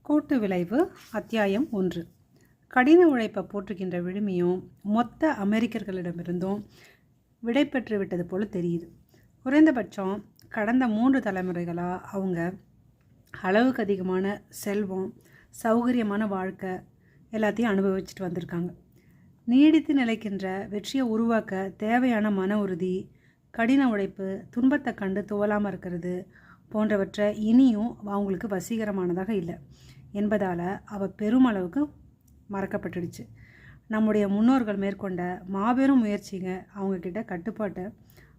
கூட்டு விளைவு அத்தியாயம் 1. கடின உழைப்பை போற்றுகின்ற விழுமியும் மொத்த அமெரிக்கர்களிடமிருந்தும் விடை பெற்று விட்டது போல தெரியுது. குறைந்தபட்சம் கடந்த 3 தலைமுறைகளாக அவங்க அளவுக்கு அதிகமான செல்வம், சௌகரியமான வாழ்க்கை எல்லாத்தையும் அனுபவிச்சுட்டு வந்திருக்காங்க. நீடித்து நிலைக்கின்ற வெற்றியை உருவாக்க தேவையான மன உறுதி, கடின உழைப்பு, துன்பத்தை கண்டு துவலாமல் இருக்கிறது போன்றவற்றை இனியும் அவங்களுக்கு வசீகரமானதாக இல்லை என்பதால் பெருமளவுக்கு மறக்கப்பட்டுடுச்சு. நம்முடைய முன்னோர்கள் மேற்கொண்ட மாபெரும் முயற்சிங்க அவங்கக்கிட்ட கட்டுப்பாட்டை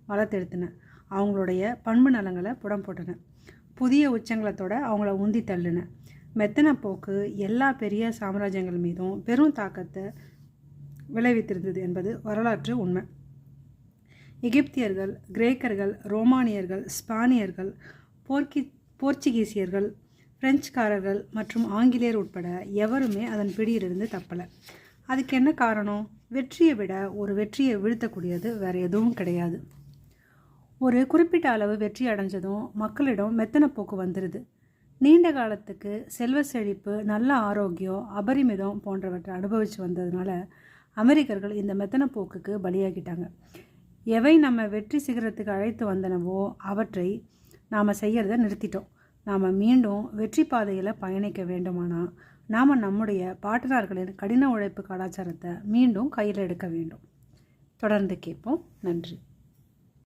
வளர்த்தெடுத்தின, அவங்களுடைய பண்பு நலங்களை புடம் போட்டன, புதிய உச்சங்களத்தோட அவங்கள உந்தி தள்ளின. மெத்தன போக்கு எல்லா பெரிய சாம்ராஜ்யங்கள் மீதும் பெரும் தாக்கத்தை விளைவித்திருந்தது என்பது வரலாற்று உண்மை. எகிப்தியர்கள், கிரேக்கர்கள், ரோமானியர்கள், ஸ்பானியர்கள், போர்ச்சுகீசியர்கள், பிரெஞ்சுக்காரர்கள் மற்றும் ஆங்கிலேயர் உட்பட எவருமே அதன் பிடியிலிருந்து தப்பலை. அதுக்கு என்ன காரணம்? வெற்றியை விட ஒரு வெற்றியை வீழ்த்தக்கூடியது வேறு எதுவும் கிடையாது. ஒரு குறிப்பிட்ட அளவு வெற்றி அடைஞ்சதும் மக்களிடம் மெத்தன போக்கு வந்துடுது. நீண்ட காலத்துக்கு செல்வ செழிப்பு, நல்ல ஆரோக்கியம், அபரிமிதம் போன்றவற்றை அனுபவித்து வந்ததுனால அமெரிக்கர்கள் இந்த மெத்தன போக்குக்கு பலியாகிட்டாங்க. எவை நம்ம வெற்றி சிகரத்துக்கு அழைத்து வந்தனவோ அவற்றை நாம் செய்கிறத நிறுத்திட்டோம். நாம் மீண்டும் வெற்றி பாதையில் பயணிக்க வேண்டுமானால் நாம் நம்முடைய பாட்டனார்களின் கடின உழைப்பு கலாச்சாரத்தை மீண்டும் கையில் எடுக்க வேண்டும். தொடர்ந்து கேட்போம். நன்றி.